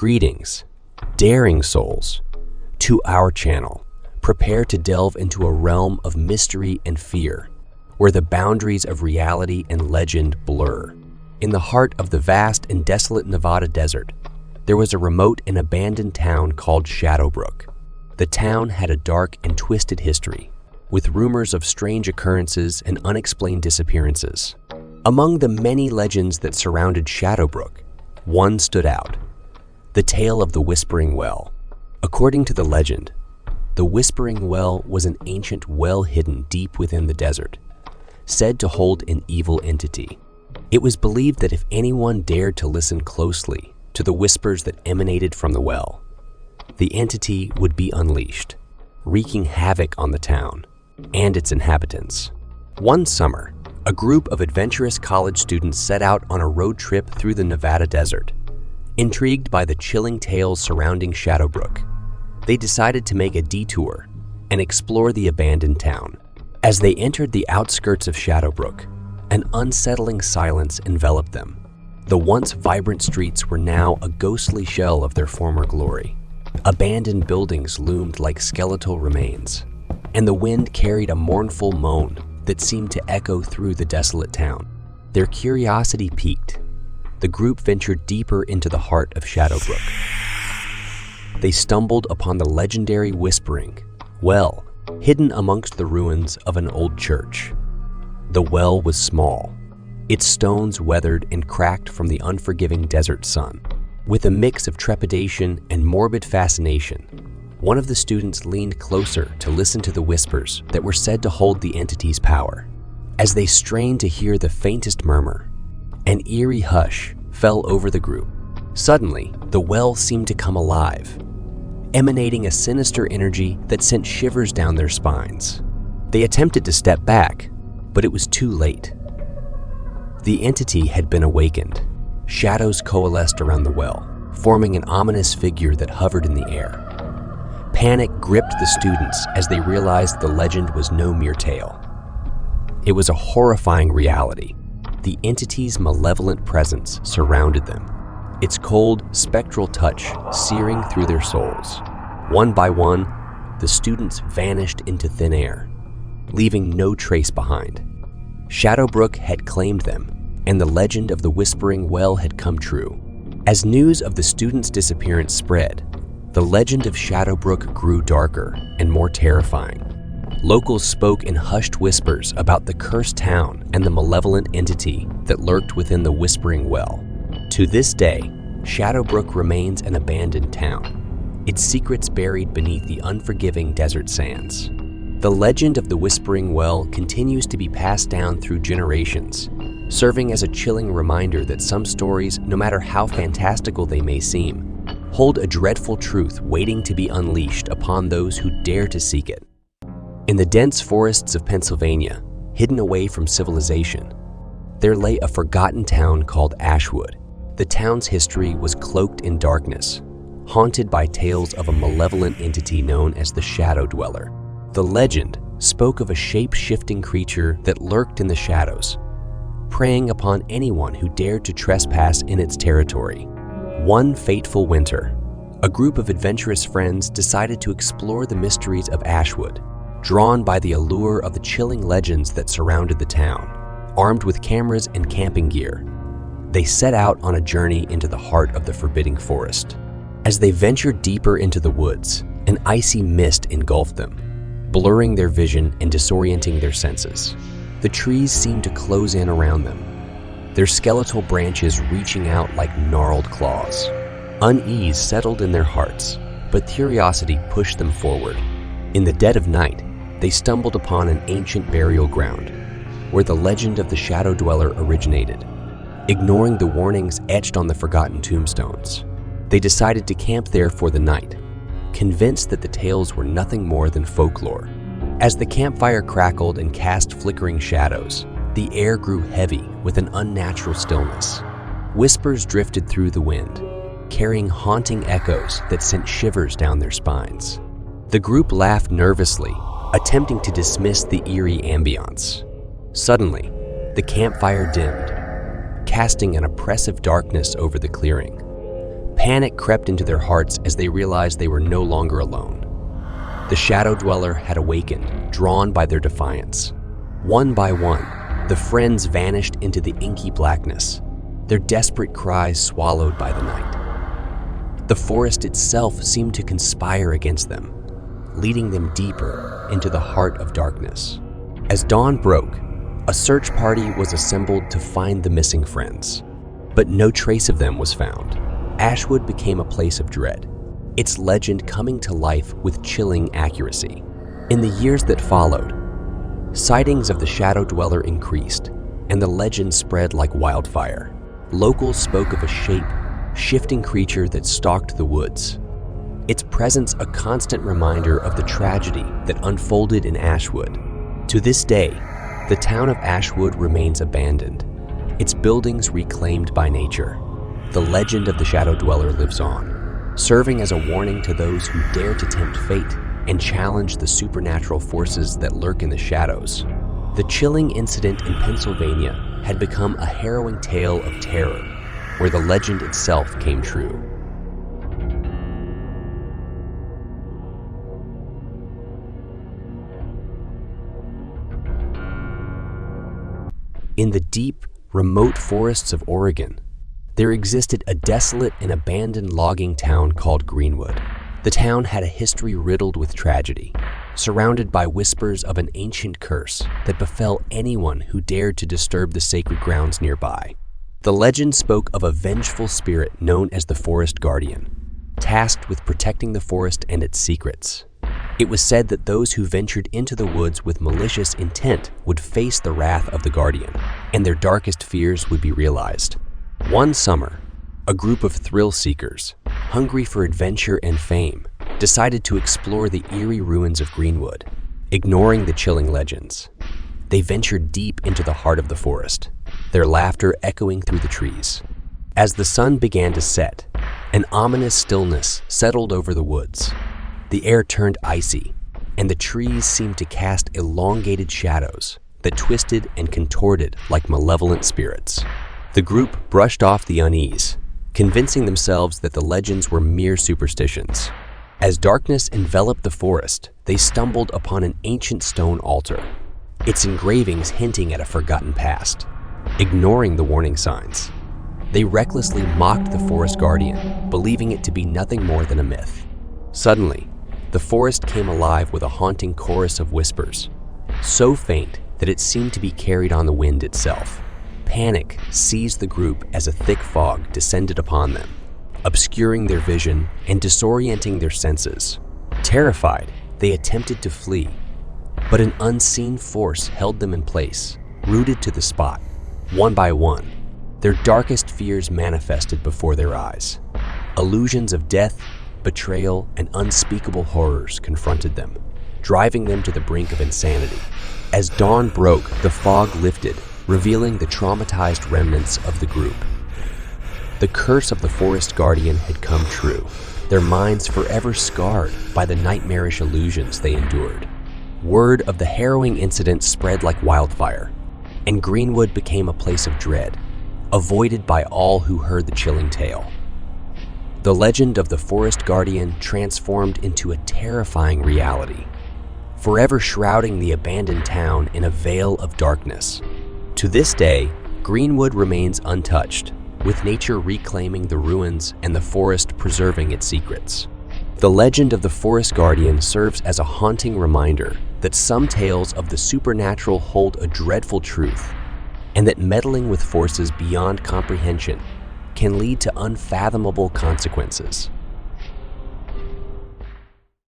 Greetings, daring souls. To our channel, prepare to delve into a realm of mystery and fear, where the boundaries of reality and legend blur. In the heart of the vast and desolate Nevada desert, there was a remote and abandoned town called Shadowbrook. The town had a dark and twisted history, with rumors of strange occurrences and unexplained disappearances. Among the many legends that surrounded Shadowbrook, one stood out: the tale of the Whispering Well. According to the legend, the Whispering Well was an ancient well hidden deep within the desert, said to hold an evil entity. It was believed that if anyone dared to listen closely to the whispers that emanated from the well, the entity would be unleashed, wreaking havoc on the town and its inhabitants. One summer, a group of adventurous college students set out on a road trip through the Nevada desert. Intrigued by the chilling tales surrounding Shadowbrook, they decided to make a detour and explore the abandoned town. As they entered the outskirts of Shadowbrook, an unsettling silence enveloped them. The once vibrant streets were now a ghostly shell of their former glory. Abandoned buildings loomed like skeletal remains, and the wind carried a mournful moan that seemed to echo through the desolate town. Their curiosity piqued. The group ventured deeper into the heart of Shadowbrook. They stumbled upon the legendary Whispering Well, hidden amongst the ruins of an old church. The well was small, its stones weathered and cracked from the unforgiving desert sun. With a mix of trepidation and morbid fascination, one of the students leaned closer to listen to the whispers that were said to hold the entity's power. As they strained to hear the faintest murmur, an eerie hush fell over the group. Suddenly, the well seemed to come alive, emanating a sinister energy that sent shivers down their spines. They attempted to step back, but it was too late. The entity had been awakened. Shadows coalesced around the well, forming an ominous figure that hovered in the air. Panic gripped the students as they realized the legend was no mere tale. It was a horrifying reality. The entity's malevolent presence surrounded them, its cold, spectral touch searing through their souls. One by one, the students vanished into thin air, leaving no trace behind. Shadowbrook had claimed them, and the legend of the Whispering Well had come true. As news of the students' disappearance spread, the legend of Shadowbrook grew darker and more terrifying. Locals spoke in hushed whispers about the cursed town and the malevolent entity that lurked within the Whispering Well. To this day, Shadowbrook remains an abandoned town, its secrets buried beneath the unforgiving desert sands. The legend of the Whispering Well continues to be passed down through generations, serving as a chilling reminder that some stories, no matter how fantastical they may seem, hold a dreadful truth waiting to be unleashed upon those who dare to seek it. In the dense forests of Pennsylvania, hidden away from civilization, there lay a forgotten town called Ashwood. The town's history was cloaked in darkness, haunted by tales of a malevolent entity known as the Shadow Dweller. The legend spoke of a shape-shifting creature that lurked in the shadows, preying upon anyone who dared to trespass in its territory. One fateful winter, a group of adventurous friends decided to explore the mysteries of Ashwood, drawn by the allure of the chilling legends that surrounded the town. Armed with cameras and camping gear, they set out on a journey into the heart of the forbidding forest. As they ventured deeper into the woods, an icy mist engulfed them, blurring their vision and disorienting their senses. The trees seemed to close in around them, their skeletal branches reaching out like gnarled claws. Unease settled in their hearts, but curiosity pushed them forward. In the dead of night, they stumbled upon an ancient burial ground, where the legend of the Shadow Dweller originated. Ignoring the warnings etched on the forgotten tombstones, they decided to camp there for the night, convinced that the tales were nothing more than folklore. As the campfire crackled and cast flickering shadows, the air grew heavy with an unnatural stillness. Whispers drifted through the wind, carrying haunting echoes that sent shivers down their spines. The group laughed nervously, attempting to dismiss the eerie ambiance. Suddenly, the campfire dimmed, casting an oppressive darkness over the clearing. Panic crept into their hearts as they realized they were no longer alone. The Shadow Dweller had awakened, drawn by their defiance. One by one, the friends vanished into the inky blackness, their desperate cries swallowed by the night. The forest itself seemed to conspire against them, leading them deeper into the heart of darkness. As dawn broke, a search party was assembled to find the missing friends, but no trace of them was found. Ashwood became a place of dread, its legend coming to life with chilling accuracy. In the years that followed, sightings of the Shadow Dweller increased, and the legend spread like wildfire. Locals spoke of a shape-shifting creature that stalked the woods, its presence a constant reminder of the tragedy that unfolded in Ashwood. To this day, the town of Ashwood remains abandoned, its buildings reclaimed by nature. The legend of the Shadow Dweller lives on, serving as a warning to those who dare to tempt fate and challenge the supernatural forces that lurk in the shadows. The chilling incident in Pennsylvania had become a harrowing tale of terror, where the legend itself came true. In the deep, remote forests of Oregon, there existed a desolate and abandoned logging town called Greenwood. The town had a history riddled with tragedy, surrounded by whispers of an ancient curse that befell anyone who dared to disturb the sacred grounds nearby. The legend spoke of a vengeful spirit known as the Forest Guardian, tasked with protecting the forest and its secrets. It was said that those who ventured into the woods with malicious intent would face the wrath of the Guardian, and their darkest fears would be realized. One summer, a group of thrill-seekers, hungry for adventure and fame, decided to explore the eerie ruins of Greenwood. Ignoring the chilling legends, they ventured deep into the heart of the forest, their laughter echoing through the trees. As the sun began to set, an ominous stillness settled over the woods. The air turned icy, and the trees seemed to cast elongated shadows that twisted and contorted like malevolent spirits. The group brushed off the unease, convincing themselves that the legends were mere superstitions. As darkness enveloped the forest, they stumbled upon an ancient stone altar, its engravings hinting at a forgotten past. Ignoring the warning signs, they recklessly mocked the Forest Guardian, believing it to be nothing more than a myth. Suddenly, the forest came alive with a haunting chorus of whispers, so faint that it seemed to be carried on the wind itself. Panic seized the group as a thick fog descended upon them, obscuring their vision and disorienting their senses. Terrified, they attempted to flee, but an unseen force held them in place, rooted to the spot. One by one, their darkest fears manifested before their eyes. Illusions of death, betrayal, and unspeakable horrors confronted them, driving them to the brink of insanity. As dawn broke, the fog lifted, revealing the traumatized remnants of the group. The curse of the Forest Guardian had come true, their minds forever scarred by the nightmarish illusions they endured. Word of the harrowing incident spread like wildfire, and Greenwood became a place of dread, avoided by all who heard the chilling tale. The legend of the Forest Guardian transformed into a terrifying reality, forever shrouding the abandoned town in a veil of darkness. To this day, Greenwood remains untouched, with nature reclaiming the ruins and the forest preserving its secrets. The legend of the Forest Guardian serves as a haunting reminder that some tales of the supernatural hold a dreadful truth, and that meddling with forces beyond comprehension can lead to unfathomable consequences.